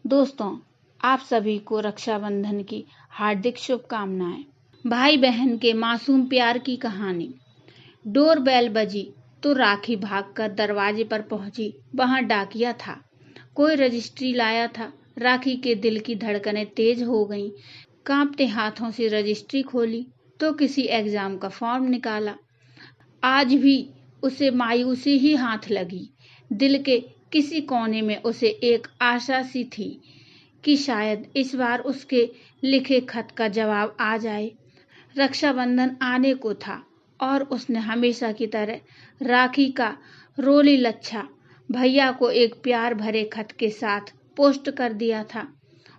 दोस्तों, आप सभी को रक्षाबंधन की हार्दिक शुभकामनाएं। भाई बहन के मासूम प्यार की कहानी। डोर बेल बजी तो राखी भागकर दरवाजे पर पहुंची। वहां डाकिया था। कोई रजिस्ट्री लाया था। राखी के दिल की धड़कनें तेज हो गईं। कांपते हाथों से रजिस्ट्री खोली तो किसी एग्जाम का फॉर्म निकाला। आज भी उसे मायूसी ही हाथ लगी। दिल के किसी कोने में उसे एक आशा सी थी कि शायद इस बार उसके लिखे खत का जवाब आ जाए। रक्षाबंधन आने को था और उसने हमेशा की तरह राखी का रोली लच्छा भैया को एक प्यार भरे खत के साथ पोस्ट कर दिया था।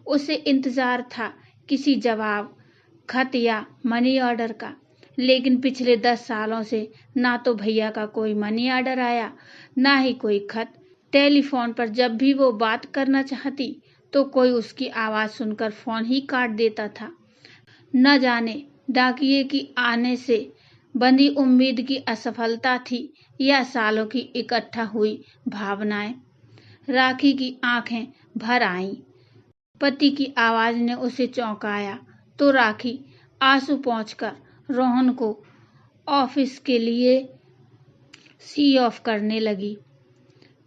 उसे इंतजार था किसी जवाब, खत या मनी ऑर्डर का, लेकिन पिछले 10 सालों से ना तो भैया का कोई मनी ऑर्डर आया, ना ही कोई खत। टेलीफोन पर जब भी वो बात करना चाहती तो कोई उसकी आवाज़ सुनकर फ़ोन ही काट देता था। न जाने डाकिये की आने से बंधी उम्मीद की असफलता थी या सालों की इकट्ठा हुई भावनाएं। राखी की आंखें भर आईं। पति की आवाज़ ने उसे चौंकाया तो राखी आंसू पोंछकर रोहन को ऑफिस के लिए सी ऑफ करने लगी।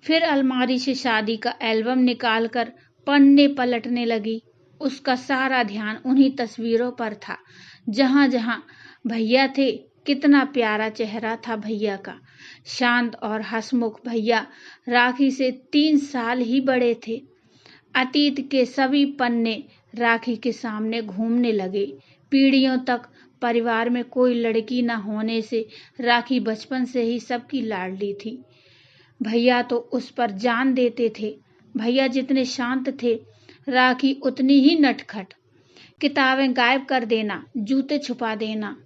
फिर अलमारी से शादी का एल्बम निकालकर पन्ने पलटने लगी। उसका सारा ध्यान उन्हीं तस्वीरों पर था जहां जहां भैया थे। कितना प्यारा चेहरा था भैया का, शांत और हंसमुख भैया राखी से 3 साल ही बड़े थे। अतीत के सभी पन्ने राखी के सामने घूमने लगे। पीढ़ियों तक परिवार में कोई लड़की न होने से राखी बचपन से ही सबकी लाडली थी। भैया तो उस पर जान देते थे। भैया जितने शांत थे, राखी उतनी ही नटखट। किताबें गायब कर देना, जूते छुपा देना,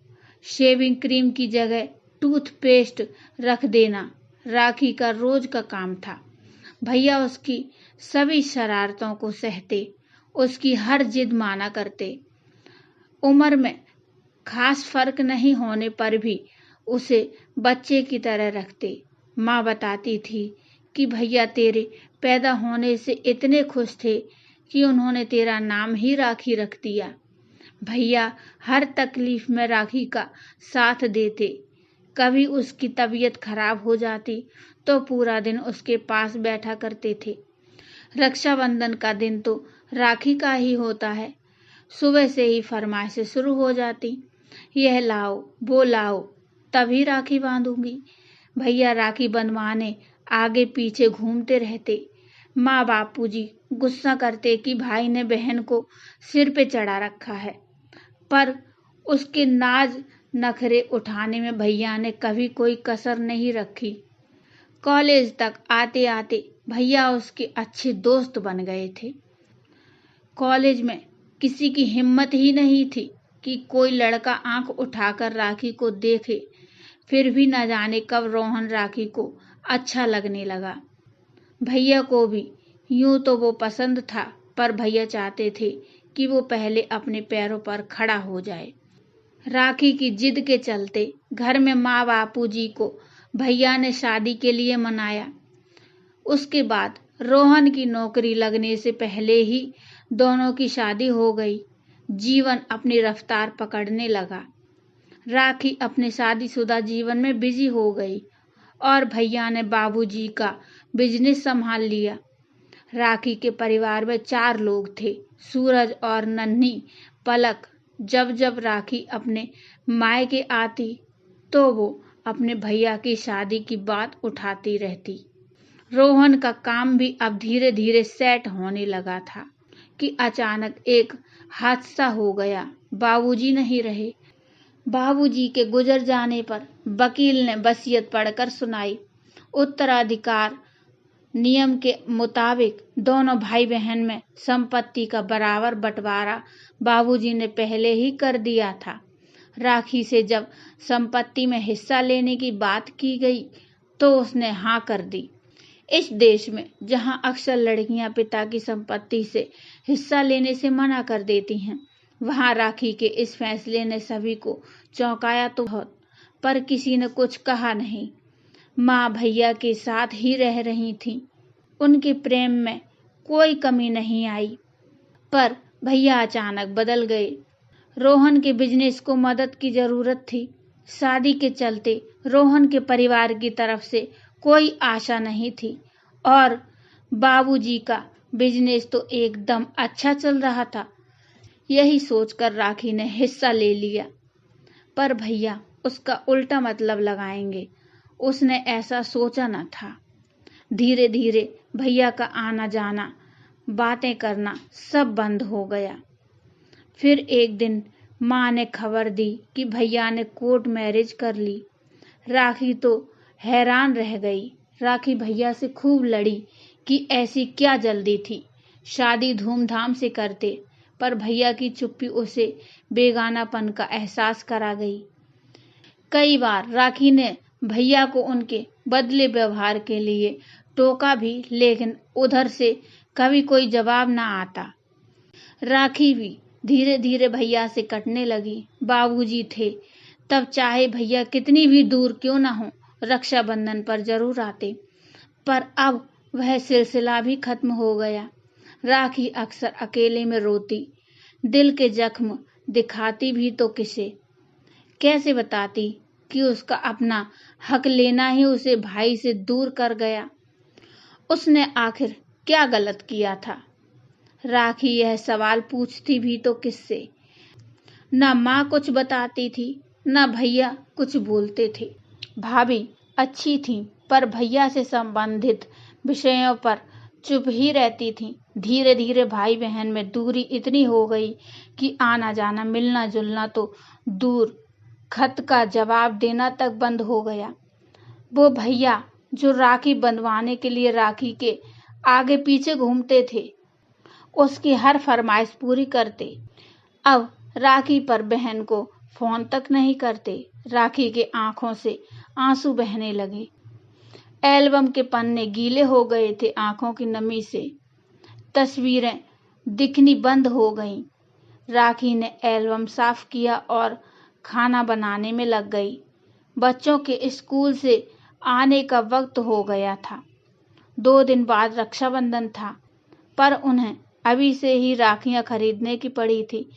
शेविंग क्रीम की जगह टूथपेस्ट रख देना राखी का रोज का काम था। भैया उसकी सभी शरारतों को सहते, उसकी हर जिद माना करते। उम्र में खास फर्क नहीं होने पर भी उसे बच्चे की तरह रखते। माँ बताती थी कि भैया तेरे पैदा होने से इतने खुश थे कि उन्होंने तेरा नाम ही राखी रख दिया। भैया हर तकलीफ में राखी का साथ देते। कभी उसकी तबीयत खराब हो जाती तो पूरा दिन उसके पास बैठा करते थे। रक्षाबंधन का दिन तो राखी का ही होता है। सुबह से ही फरमाइशें शुरू हो जाती, यह लाओ वो लाओ, तभी राखी बांधूंगी। भैया राखी बंधवाने आगे पीछे घूमते रहते। माँ बापूजी गुस्सा करते कि भाई ने बहन को सिर पे चढ़ा रखा है, पर उसके नाज नखरे उठाने में भैया ने कभी कोई कसर नहीं रखी। कॉलेज तक आते आते भैया उसके अच्छे दोस्त बन गए थे। कॉलेज में किसी की हिम्मत ही नहीं थी कि कोई लड़का आंख उठाकर राखी को देखे। फिर भी न जाने कब रोहन राखी को अच्छा लगने लगा। भैया को भी यूं तो वो पसंद था, पर भैया चाहते थे कि वो पहले अपने पैरों पर खड़ा हो जाए। राखी की जिद के चलते घर में माँ बापूजी को भैया ने शादी के लिए मनाया। उसके बाद रोहन की नौकरी लगने से पहले ही दोनों की शादी हो गई। जीवन अपनी रफ्तार पकड़ने लगा। राखी अपने शादीशुदा जीवन में बिजी हो गई और भैया ने बाबूजी का बिजनेस संभाल लिया। राखी के परिवार में 4 लोग थे, सूरज और नन्ही पलक। जब जब राखी अपने मायके आती तो वो अपने भैया की शादी की बात उठाती रहती। रोहन का काम भी अब धीरे धीरे सेट होने लगा था कि अचानक एक हादसा हो गया। बाबूजी नहीं रहे। बाबूजी के गुजर जाने पर वकील ने वसीयत पढ़कर सुनाई। उत्तराधिकार नियम के मुताबिक दोनों भाई बहन में संपत्ति का बराबर बंटवारा बाबूजी ने पहले ही कर दिया था। राखी से जब संपत्ति में हिस्सा लेने की बात की गई तो उसने हाँ कर दी। इस देश में जहां अक्सर लड़कियां पिता की संपत्ति से हिस्सा लेने से मना कर देती हैं, वहां राखी के इस फैसले ने सभी को चौंकाया तो बहुत, पर किसी ने कुछ कहा नहीं। माँ भैया के साथ ही रह रही थी। उनके प्रेम में कोई कमी नहीं आई। पर भैया अचानक बदल गए। रोहन के बिजनेस को मदद की जरूरत थी। शादी के चलते रोहन के परिवार की तरफ से कोई आशा नहीं थी और बाबूजी का बिजनेस तो एकदम अच्छा चल रहा था। यही सोचकर राखी ने हिस्सा ले लिया। पर भैया उसका उल्टा मतलब लगाएंगे, उसने ऐसा सोचा न था। धीरे धीरे भैया का आना जाना, बातें करना सब बंद हो गया। फिर एक दिन माँ ने खबर दी कि भैया ने कोर्ट मैरिज कर ली। राखी तो हैरान रह गई। राखी भैया से खूब लड़ी कि ऐसी क्या जल्दी थी, शादी धूमधाम से करते। पर भैया की चुप्पी उसे बेगानापन का एहसास करा गई। कई बार राखी ने भैया को उनके बदले व्यवहार के लिए टोका भी, लेकिन उधर से कभी कोई जवाब ना आता। राखी भी धीरे धीरे भैया से कटने लगी। बाबूजी थे तब चाहे भैया कितनी भी दूर क्यों ना हो, रक्षाबंधन पर जरूर आते। पर अब वह सिलसिला भी खत्म हो गया। राखी अक्सर अकेले में रोती, दिल के जख्म दिखाती भी तो किसे, कैसे बताती कि उसका अपना हक लेना ही उसे भाई से दूर कर गया। उसने आखिर क्या गलत किया था? राखी यह सवाल पूछती भी तो किससे? न माँ कुछ बताती थी, न भैया कुछ बोलते थे। भाभी अच्छी थी पर भैया से संबंधित विषयों पर चुप ही रहती थी। धीरे धीरे भाई बहन में दूरी इतनी हो गई कि आना जाना, मिलना जुलना तो दूर, खत का जवाब देना तक बंद हो गया। वो भैया जो राखी बंधवाने के लिए राखी के आगे पीछे घूमते थे, उसकी हर फरमाइश पूरी करते, अब राखी पर बहन को फोन तक नहीं करते। राखी के आंखों से आंसू बहने लगे। एल्बम के पन्ने गीले हो गए थे आंखों की नमी से। तस्वीरें दिखनी बंद हो गईं। राखी ने एल्बम साफ किया और खाना बनाने में लग गई। बच्चों के स्कूल से आने का वक्त हो गया था। 2 दिन बाद रक्षाबंधन था, पर उन्हें अभी से ही राखियां खरीदने की पड़ी थी।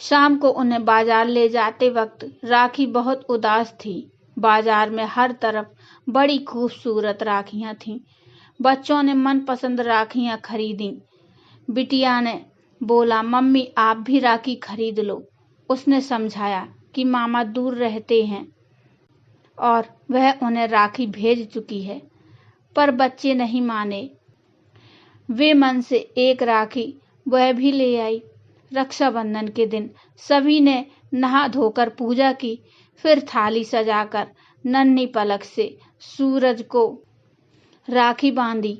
शाम को उन्हें बाजार ले जाते वक्त राखी बहुत उदास थी। बाजार में हर तरफ बड़ी खूबसूरत राखियां थीं। बच्चों ने मनपसंद राखियां खरीदी। बिटिया ने बोला, मम्मी आप भी राखी खरीद लो। उसने समझाया कि मामा दूर रहते हैं और वह उन्हें राखी भेज चुकी है, पर बच्चे नहीं माने। वे मन से एक राखी वह भी ले आई। रक्षाबंधन के दिन सभी ने नहा धोकर पूजा की, फिर थाली सजाकर नन्ही पलक से सूरज को राखी बांधी।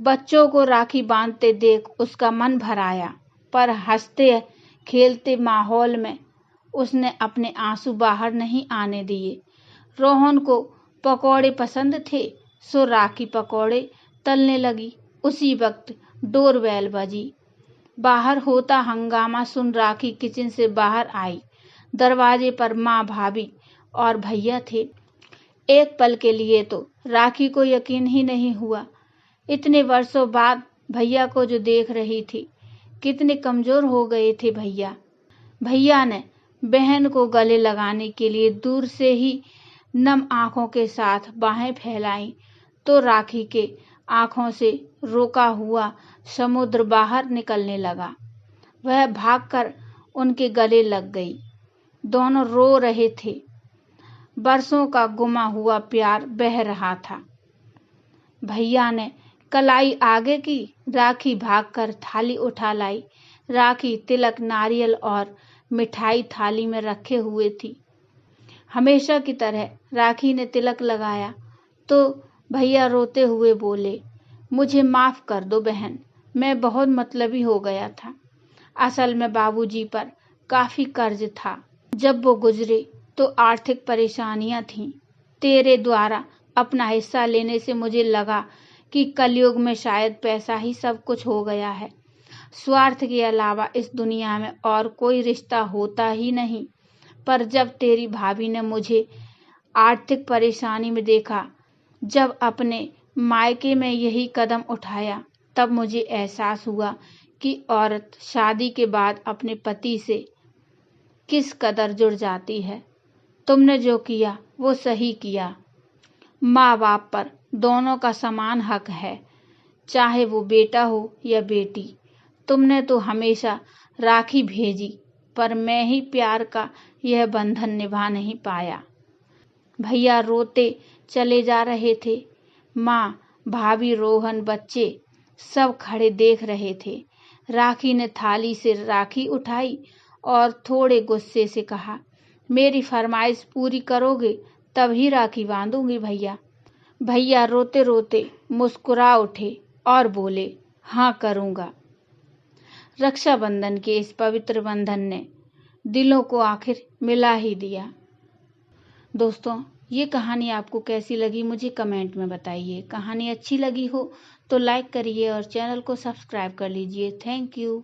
बच्चों को राखी बांधते देख उसका मन भर आया, पर हंसते खेलते माहौल में उसने अपने आंसू बाहर नहीं आने दिए। रोहन को पकौड़े पसंद थे, सो राखी पकौड़े तलने लगी। उसी वक्त डोरबेल बजी। बाहर होता हंगामा सुन राखी किचन से बाहर आई। दरवाजे पर माँ, भाभी और भैया थे। एक पल के लिए तो राखी को यकीन ही नहीं हुआ। इतने वर्षों बाद भैया को जो देख रही थी, कितने कमजोर हो गए थे भैया। भैया ने बहन को गले लगाने के लिए दूर से ही नम आंखों के साथ बाहें फैलाई, तो राखी के आंखों से रोका हुआ समुद्र बाहर निकलने लगा। वह भागकर उनके गले लग गई। दोनों रो रहे थे। बरसों का गुमा हुआ प्यार बह रहा था। भैया ने कलाई आगे की, राखी भागकर थाली उठा लाई। राखी, तिलक, नारियल और मिठाई थाली में रखे हुए थी। हमेशा की तरह राखी ने तिलक लगाया तो भैया रोते हुए बोले, मुझे माफ कर दो बहन, मैं बहुत मतलबी हो गया था। असल में बाबूजी पर काफी कर्ज था। जब वो गुजरे तो आर्थिक परेशानियां थीं। तेरे द्वारा अपना हिस्सा लेने से मुझे लगा कि कलयुग में शायद पैसा ही सब कुछ हो गया है। स्वार्थ के अलावा इस दुनिया में और कोई रिश्ता होता ही नहीं। पर जब तेरी भाभी ने मुझे आर्थिक परेशानी में देखा, जब अपने मायके में यही कदम उठाया, तब मुझे एहसास हुआ कि औरत शादी के बाद अपने पति से किस कदर जुड़ जाती है। तुमने जो किया वो सही किया। माँ बाप पर दोनों का समान हक है, चाहे वो बेटा हो या बेटी। तुमने तो हमेशा राखी भेजी, पर मैं ही प्यार का यह बंधन निभा नहीं पाया। भैया रोते चले जा रहे थे। माँ, भाभी, रोहन, बच्चे सब खड़े देख रहे थे। राखी ने थाली से राखी उठाई और थोड़े गुस्से से कहा, मेरी फरमाइश पूरी करोगे तभी राखी बांधूंगी भैया। भैया रोते रोते मुस्कुरा उठे और बोले, हाँ करूँगा। रक्षाबंधन के इस पवित्र बंधन ने दिलों को आखिर मिला ही दिया। दोस्तों, ये कहानी आपको कैसी लगी मुझे कमेंट में बताइए। कहानी अच्छी लगी हो तो लाइक करिए और चैनल को सब्सक्राइब कर लीजिए। Thank you.